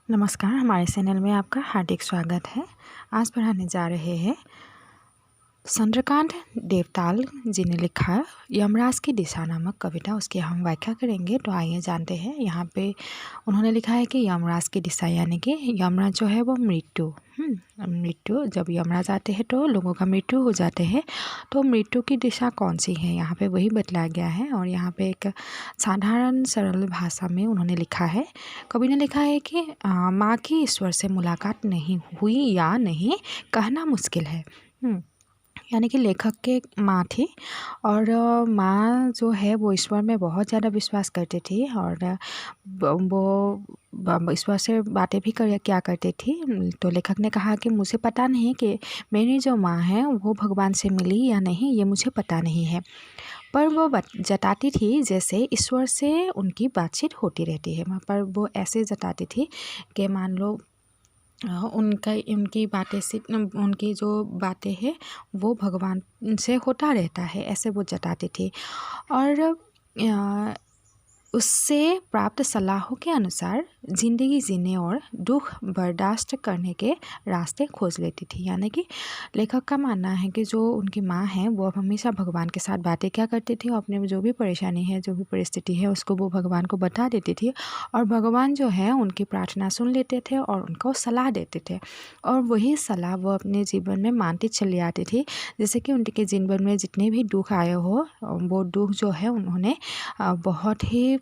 नमस्कार, हमारे चैनल में आपका हार्दिक स्वागत है। आज पढ़ाने जा रहे हैं सुंदरकांड। देवताल जी ने लिखा यमराज की दिशा नामक कविता, उसकी हम व्याख्या करेंगे। तो आइए जानते हैं। यहाँ पे उन्होंने लिखा है कि यमराज की दिशा यानी कि यमराज जो है वो मृत्यु जब यमराज आते हैं तो लोगों का मृत्यु हो जाते हैं। तो मृत्यु की दिशा कौन सी है, यहाँ पे वही बतलाया गया है। और यहाँ पे एक साधारण सरल भाषा में उन्होंने लिखा है, कवि ने लिखा है कि माँ की ईश्वर से मुलाकात नहीं हुई या नहीं कहना मुश्किल है। यानी कि लेखक के माँ थी और माँ जो है वो ईश्वर में बहुत ज़्यादा विश्वास करती थी और वो ईश्वर से बातें भी क्या करती थी। तो लेखक ने कहा कि मुझे पता नहीं कि मेरी जो माँ है वो भगवान से मिली या नहीं, ये मुझे पता नहीं है, पर वो जताती थी जैसे ईश्वर से उनकी बातचीत होती रहती है। पर वो ऐसे जताती थी कि मान लो उनकी बातें से उनकी जो बातें हैं वो भगवान से होता रहता है, ऐसे वो जताती थी। और उससे प्राप्त सलाहों के अनुसार ज़िंदगी जीने और दुख बर्दाश्त करने के रास्ते खोज लेती थी। यानी कि लेखक का मानना है कि जो उनकी माँ है वो हमेशा भगवान के साथ बातें क्या करती थी, और अपने जो भी परेशानी है, जो भी परिस्थिति है, उसको वो भगवान को बता देती थी और भगवान जो है उनकी प्रार्थना सुन लेते थे और उनको सलाह देते थे। और वही सलाह वो अपने जीवन में मानती चली आती थी। जैसे कि उनके जीवन में जितने भी दुख आए हो, वो दुख जो है उन्होंने बहुत ही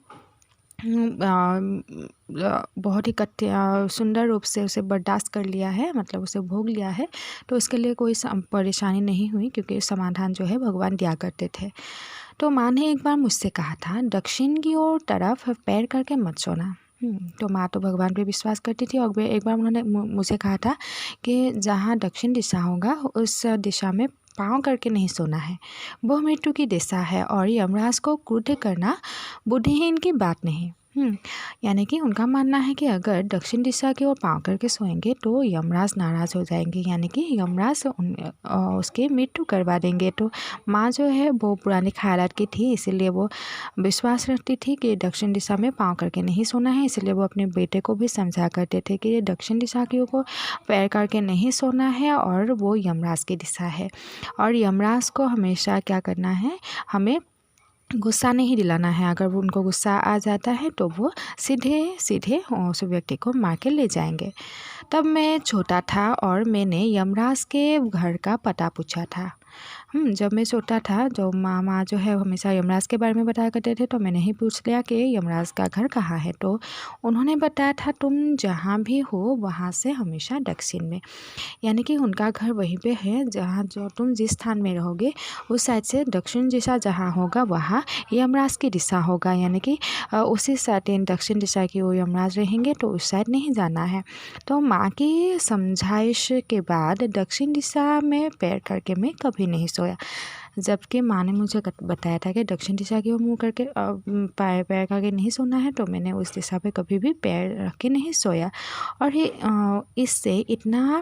सुंदर रूप से उसे बर्दाश्त कर लिया है, मतलब उसे भोग लिया है। तो उसके लिए कोई परेशानी नहीं हुई, क्योंकि समाधान जो है भगवान दिया करते थे। तो माँ ने एक बार मुझसे कहा था, दक्षिण की ओर तरफ पैर करके मत सोना। तो माँ तो भगवान पे विश्वास करती थी और एक बार उन्होंने मुझे कहा था कि जहाँ दक्षिण दिशा होगा उस दिशा में पाँव करके नहीं सोना है, वो मृत्यु की दिशा है और यमराज को क्रुद्ध करना बुद्धिहीन की बात नहीं। यानी कि उनका मानना है कि अगर दक्षिण दिशा की ओर पाँव करके सोएंगे तो यमराज नाराज़ हो जाएंगे, यानी कि यमराज उसके मृत्यु करवा देंगे। तो माँ जो है वो पुराने ख्यालात की थी, इसीलिए वो विश्वास रखती थी कि दक्षिण दिशा में पाँव करके नहीं सोना है। इसलिए वो अपने बेटे को भी समझा करते थे कि ये दक्षिण दिशा की ओर पैर करके नहीं सोना है और वो यमराज की दिशा है। और यमराज को हमेशा क्या करना है, हमें गुस्सा नहीं दिलाना है। अगर वो उनको गुस्सा आ जाता है तो वो सीधे उस व्यक्ति को मार के ले जाएंगे। तब मैं छोटा था और मैंने यमराज के घर का पता पूछा था। जब मैं छोटा था, जो मामा जो है हमेशा यमराज के बारे में बताया करते थे, तो मैंने ही पूछ लिया कि यमराज का घर कहाँ है। तो उन्होंने बताया था, तुम जहाँ भी हो वहाँ से हमेशा दक्षिण में, यानी कि उनका घर वहीं पे है जहाँ जो तुम जिस स्थान में रहोगे उस साइड से दक्षिण दिशा जहाँ होगा वहाँ यमराज की दिशा होगा। यानी कि उसी साइड दक्षिण दिशा की वो यमराज रहेंगे, तो उस साइड नहीं जाना है। तो माँ की समझाइश के बाद दक्षिण दिशा में पैर करके मैं कभी नहीं सोया, जबकि माँ ने मुझे बताया था कि दक्षिण दिशा की ओर मुँह करके पैर करके नहीं सोना है। तो मैंने उस दिशा पे कभी भी पैर रख के नहीं सोया। और इससे इतना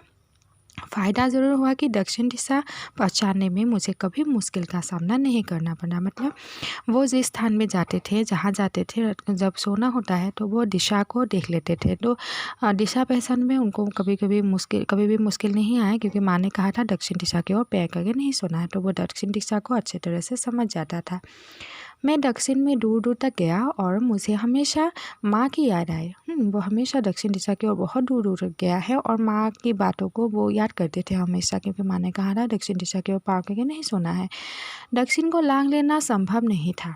फ़ायदा ज़रूर हुआ कि दक्षिण दिशा पहचानने में मुझे कभी मुश्किल का सामना नहीं करना पड़ा। मतलब वो जिस स्थान में जाते थे, जहाँ जाते थे, जब सोना होता है तो वो दिशा को देख लेते थे। तो दिशा पहचान में उनको कभी भी मुश्किल नहीं आया, क्योंकि माँ ने कहा था दक्षिण दिशा की ओर पैर करके नहीं सोना है। तो वो दक्षिण दिशा को अच्छे तरह से समझ जाता था। मैं दक्षिण में दूर दूर तक गया और मुझे हमेशा माँ की याद आई। वो हमेशा दक्षिण दिशा की ओर बहुत दूर दूर तक गया है और माँ की बातों को वो याद करते थे हमेशा, क्योंकि माँ ने कहा था दक्षिण दिशा की ओर पार करके नहीं सोना है। दक्षिण को लांघ लेना संभव नहीं था।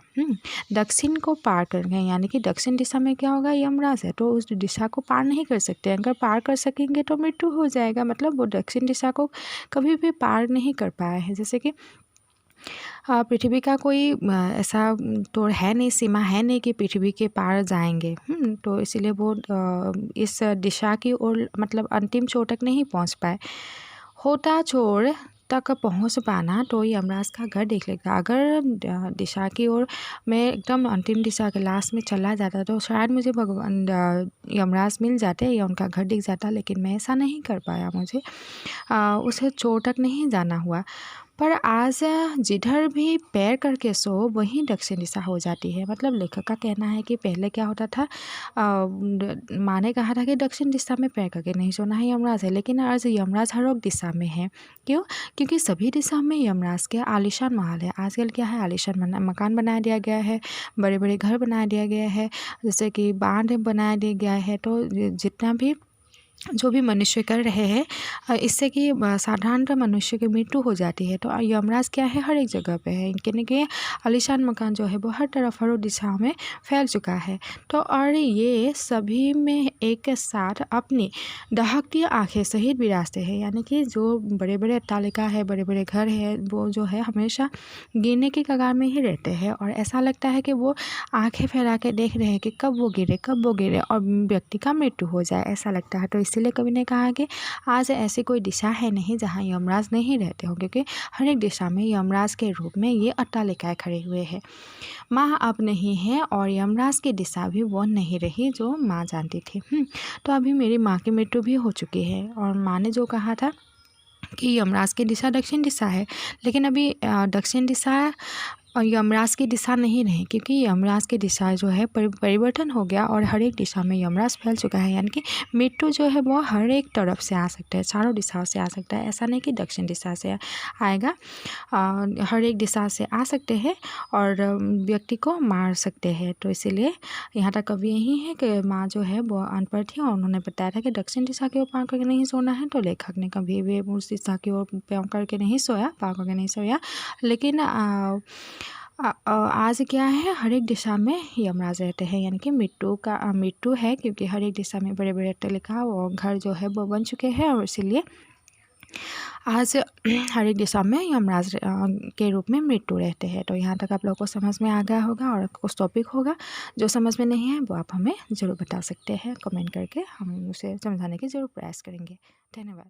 दक्षिण को पार कर गए, यानी कि दक्षिण दिशा में क्या होगा, यमराज है, तो उस दिशा को पार नहीं कर सकते। अगर पार कर सकेंगे तो मृत्यु हो जाएगा। मतलब वो दक्षिण दिशा को कभी भी पार नहीं कर पाए हैं। जैसे कि पृथ्वी का कोई ऐसा तो है नहीं, सीमा है नहीं कि पृथ्वी के पार जाएंगे। तो इसीलिए वो इस दिशा की ओर मतलब अंतिम छोर तक नहीं पहुंच पाए। होता छोर तक पहुंच पाना तो यमराज का घर देख लेगा। अगर दिशा की ओर मैं एकदम अंतिम दिशा के लास्ट में चला जाता तो शायद मुझे भगवान यमराज मिल जाते या उनका घर दिख जाता, लेकिन मैं ऐसा नहीं कर पाया। मुझे उसे छोर तक नहीं जाना हुआ। पर आज जिधर भी पैर करके सो वहीं दक्षिण दिशा हो जाती है। मतलब लेखक का कहना है कि पहले क्या होता था, माँ ने कहा था कि दक्षिण दिशा में पैर करके नहीं सोना है, यमराज है, लेकिन आज यमराज हर एक दिशा में है। क्यों? क्योंकि सभी दिशा में यमराज के आलीशान महल है। आजकल क्या है, आलीशान मकान बना दिया गया है, बड़े बड़े घर बना दिया गया है, जैसे कि बांध बना दिया गया है। तो जितना भी जो भी मनुष्य कर रहे हैं, इससे कि साधारणतः मनुष्य की मृत्यु हो जाती है। तो यमराज क्या है, हर एक जगह पे है। इनके आलीशान मकान जो है वो हर तरफ हर दिशाओं में फैल चुका है। तो और ये सभी में एक साथ अपनी दहकती आंखें सहित विराजते हैं। यानी कि जो बड़े बड़े अट्टालिका है, बड़े बड़े घर है, वो जो है हमेशा गिरने की कगार में ही रहते हैं। और ऐसा लगता है कि वो आंखें फैला के देख रहे हैं कि कब वो गिरे और व्यक्ति का मृत्यु हो जाए, ऐसा लगता है। तो इसीलिए कवि ने कहा कि आज ऐसी कोई दिशा है नहीं जहाँ यमराज नहीं रहते हो, क्योंकि हर एक दिशा में यमराज के रूप में ये अट्टालिकाएं खड़े हुए हैं। माँ अब नहीं है और यमराज की दिशा भी वो नहीं रही जो माँ जानती थी। तो अभी मेरी माँ की मृत्यु भी हो चुकी है और माँ ने जो कहा था कि यमराज की दिशा दक्षिण दिशा है, लेकिन अभी दक्षिण दिशा और यमराज की दिशा नहीं रही, क्योंकि यमराज की दिशा जो है परिवर्तन हो गया और हर एक दिशा में यमराज फैल चुका है। यानी कि मृत्यु जो है वो हर एक तरफ से आ सकता है, चारों दिशाओं से आ सकता है। ऐसा नहीं कि दक्षिण दिशा से आएगा, हर एक दिशा से आ सकते हैं और व्यक्ति को मार सकते हैं। तो इसीलिए यहाँ तक कवि यही है कि माँ जो है वो अनपढ़ थी और उन्होंने बताया था कि दक्षिण दिशा की ओर पाँव करके नहीं सोना है। तो लेखक ने कभी भी उस दिशा की ओर पाँव करके नहीं सोया, पाँव करके नहीं सोया। लेकिन आज क्या है, हर एक दिशा में यमराज रहते हैं। यानी कि मृत्यु है, क्योंकि हर एक दिशा में बड़े बड़े अट्टालिका और घर जो है वो बन चुके हैं। और इसीलिए आज हर एक दिशा में यमराज के रूप में मृत्यु रहते हैं। तो यहाँ तक आप लोगों को समझ में आ गया होगा। और कुछ टॉपिक होगा जो समझ में नहीं है वो आप हमें ज़रूर बता सकते हैं कमेंट करके, हम उसे समझाने की ज़रूर प्रयास करेंगे। धन्यवाद।